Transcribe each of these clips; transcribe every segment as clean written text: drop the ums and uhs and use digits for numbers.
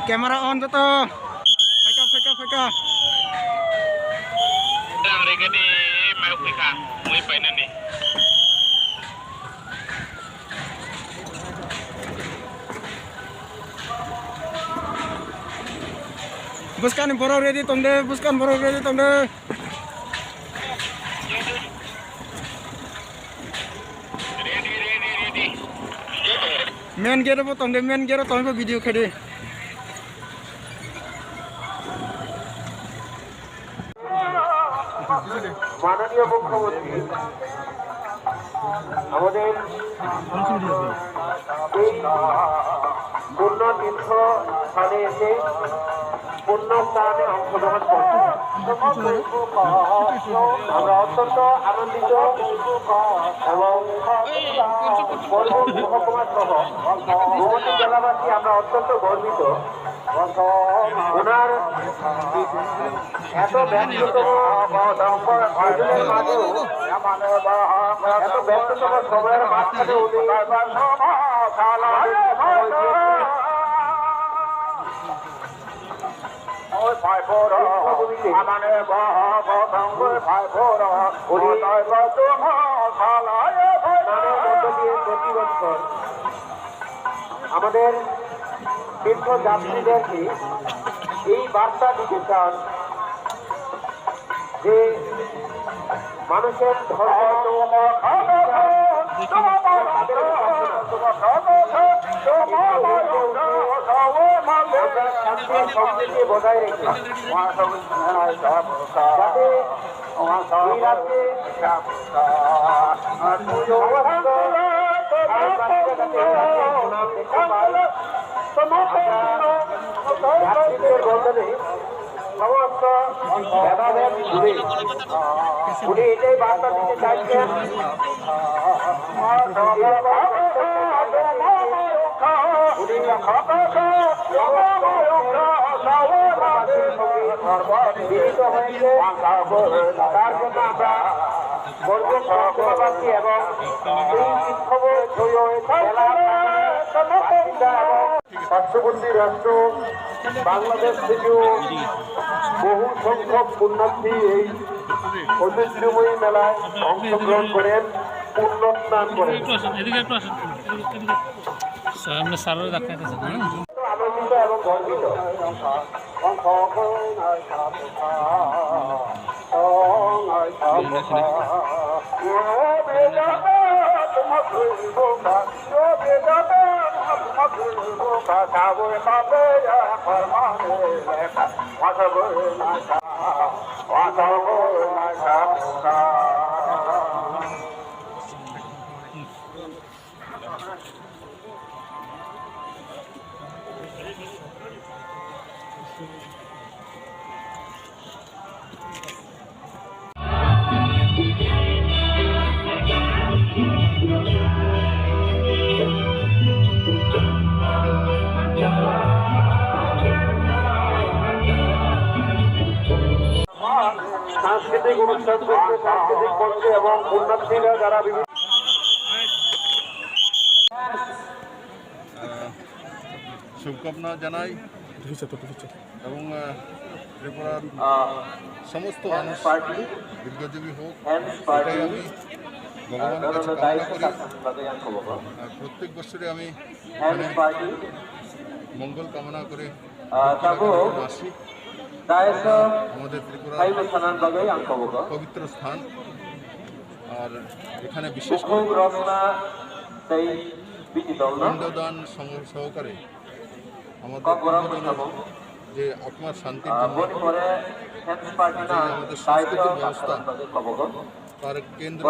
Kamera on to to. Feka. Mereka di mau pika, mau ipain nih. Buskan boro ready tomde. Ready. Main gate tomde video khede. মাননীয় মুখ্যমন্ত্রী আমাদের এই পূর্ণ তীর্থ স্থানে এসে পূর্ণ স্থানে অংশগ্রহণ করছে আমরা অত্যন্ত আনন্দিত এবং মহকুমা সহ গোমতী জেলাবাসী আমরা অত্যন্ত গর্বিত ওনার এত ব্যস্ততম আয়োজনের মাঝেও এত ব্যস্ততম সময়ের মাঝখানে উনি আমাদের তীর্থযাত্রীদেরকে এই বার্তা দিতে চান যে মানুষের সম্প্রীতি বজায় রেখে যাতে এই রাজ্যে বন্ধনে সমস্ত ভেদাভেদ ঘুরে উনি এটাই বার্তা দিতে চাইছেন মিলিত হয়েছে তার জন্য আমরা বর্গবাসী এবং পার্শ্ববর্তী রাষ্ট্র বাংলাদেশ থেকেও বহু সংখ্যক পুণ্যার্থী এই ঐতিহ্যময়ী মেলায় অংশগ্রহণ করেন পুণ্য স্নান করেন আনন্দিত এবং গর্বিত সাংস্কৃতিক অনুষ্ঠান করছে সাংস্কৃতিক মঞ্চে এবং পুণ্যার্থীরা যারা বিভিন্ন শুভকামনা জানাই এবং ত্রিপুরার সমস্ত মানুষ দীর্ঘজীবী হোক এটাই আমি ভগবানের কাছে কামনা করি। প্রত্যেক বছরে আমি মঙ্গল কামনা করে আসি। আমাদের ত্রিপুরা পবিত্র স্থান আর এখানে বিশেষ পিণ্ডদান সহকারে আমাদের যে আত্মার শান্তির জন্য আমাদের সাংস্কৃতিক ব্যবস্থা তার কেন্দ্র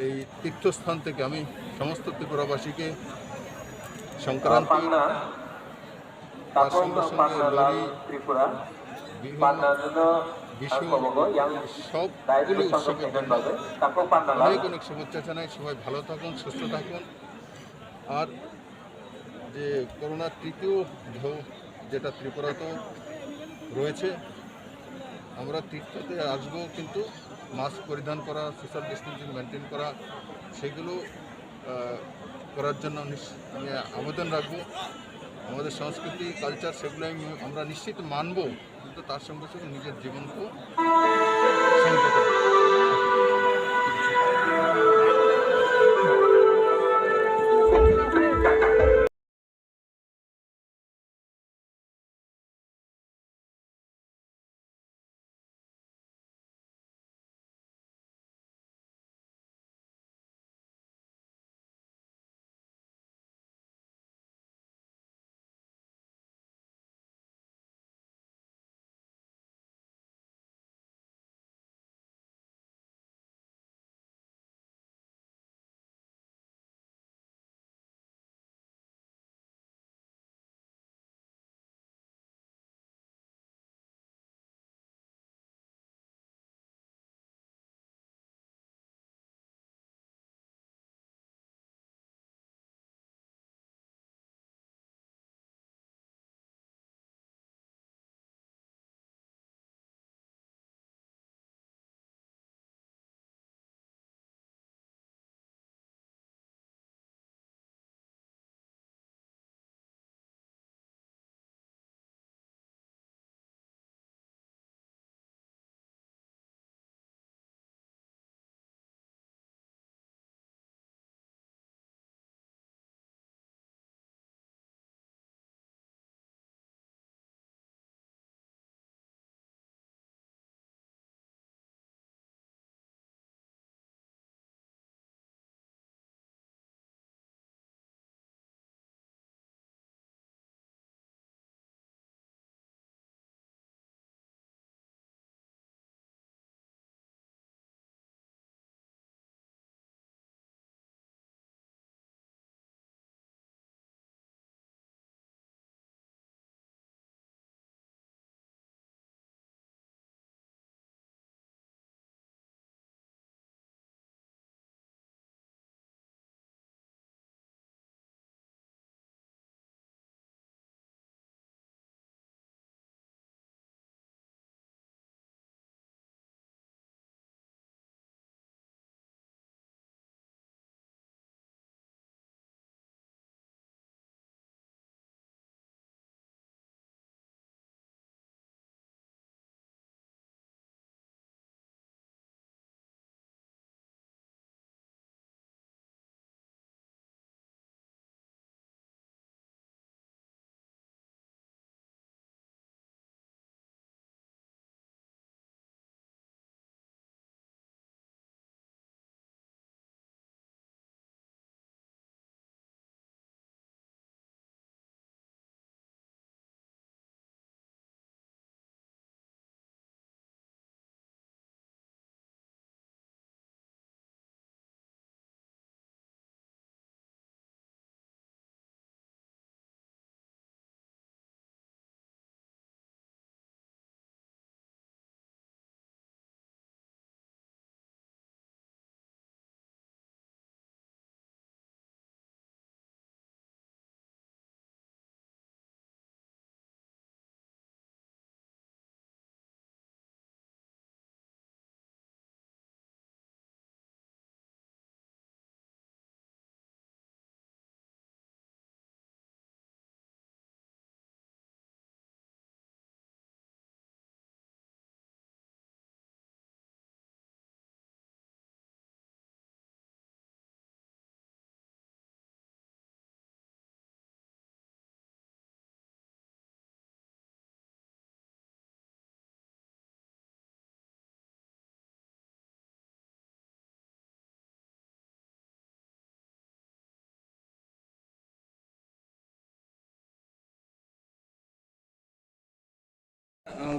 এই তীর্থস্থান থেকে আমি সমস্ত ত্রিপুরাবাসীকে সংক্রান্তি তার সঙ্গে সঙ্গে লরি বিশু সবগুলি উৎসবের জন্য অনেক শুভেচ্ছা জানাই। সবাই ভালো থাকুন, সুস্থ থাকুন। আর যে করোনার তৃতীয় ঢেউ যেটা ত্রিপুরাতেও রয়েছে, আমরা তীর্থতে আসবো কিন্তু মাস্ক পরিধান করা, সোশ্যাল ডিস্টেন্সিং মেনটেন করা, সেগুলো করার জন্য আমি আবেদন রাখবো। আমাদের সংস্কৃতি কালচার সেগুলো আমরা নিশ্চিত মানব, কিন্তু তার সঙ্গে সঙ্গে নিজের জীবনকেও সংযত রাখবো।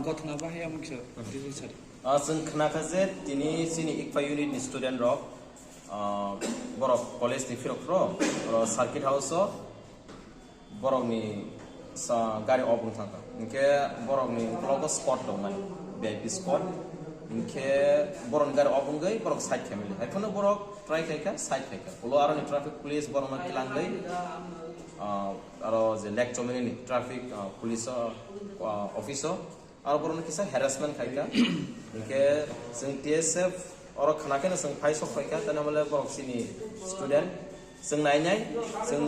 गथना बाहाया मोनसे डिजिटाल जों खोनाखाजे दिनै जोंनि इकफा इउनिटनि स्टुडेन्ट रक बरक कलेजनि फिरकफ्र सार्किट हाउसआव बरकनि गारि अबुं थांगा इनके बरकनि ब्लग स्पट दं माने भिआईपि स्पट इनके बरकनि गारि अबुंगै बरक साइड फेमिलि हायफोनो बरक ट्राइ खायखा साइड खायखा उलो आरो ट्राफिक पुलिस बरकमा किलांगै आरो जे लेक चमेनि ट्राफिक पुलिस अफिसआव और बरनो किसा हेरासमेंट खायका इनके जों टीएसएफ और खानाके जों फाइ सब खायका तने माले बरक सिनि स्टूडेंट जों नायनाय जों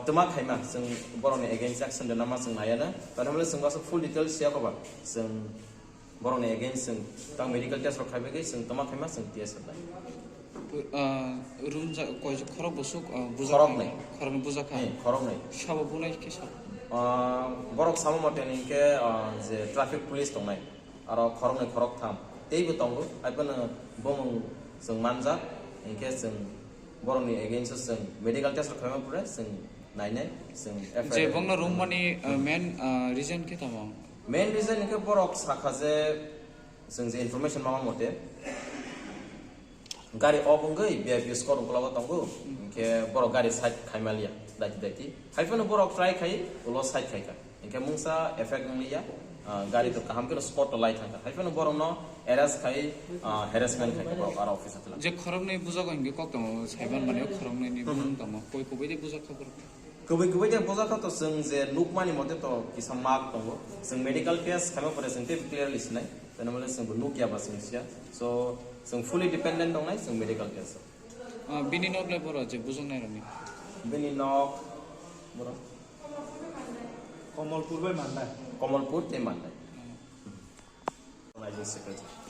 तमा खायमा जों बर'नि एगेन्स्ट एक्सन दो नामा जों नायाना तारमाने जों गासै फुल डिटेल्स या खबा जों बर'नि एगेन्स्ट जों ता मेडिकल टेस्ट रो खायबे जों तमा खायमा जों टेस्ट होबाय रुम जा कय खरब बसु बुजा खरब नै खरब बुजा खा खरब नै साबो बुनाय के साब बरक सामो मते निके जे ट्राफिक पुलिस दंनाय आरो खरब नै खरब थाम तेबो दंगो आइबोनो बमं जों मानजा इनके जों बर'नि एगेन्स्ट जों मेडिकल टेस्ट रो खायमा पुरे जों नायनाय जों जे बंना रुम माने मेन रिजन के तमा मेन रिजन इनके बरक साखा जे जों जे इनफरमेशन मामा मते गाड़ी अबंगै बीआईपी स्कोर उकलाबा तंगो इनके बरक गाड़ी साइड खायमालिया दाइति हाइफोनो बरक ट्राई खाय उलो साइड खायका इनके मुंसा इफेक्ट नलिया गाड़ी तो काम के स्पॉट तो लाइट थांका हाइफोनो बरक न एरेस्ट खाय हेरेसमेंट खाय बरक आरो ऑफिस आतला जे खरब नै बुजा गय इनके कक तमा साइबान माने खरब नै नि बुन तमा कोइ कोइ दे बुजा खबर गुबै दे बुजा खा तो जों जे नुकमानि मते तो किसा मार्क दंगो जों मेडिकल टेस्ट खायमा परे जों ते क्लियरलि सिनाय तनमले जों नुकिया बा जों सिया सो जों फुली डिपेंडेंट दंनाय जों मेडिकल टेस्ट बिनि नकले बर जे बुजं नाय रनि बिनि नक बर कमलपुर बाय माननाय कमलपुर ते माननाय सेक्रेटारि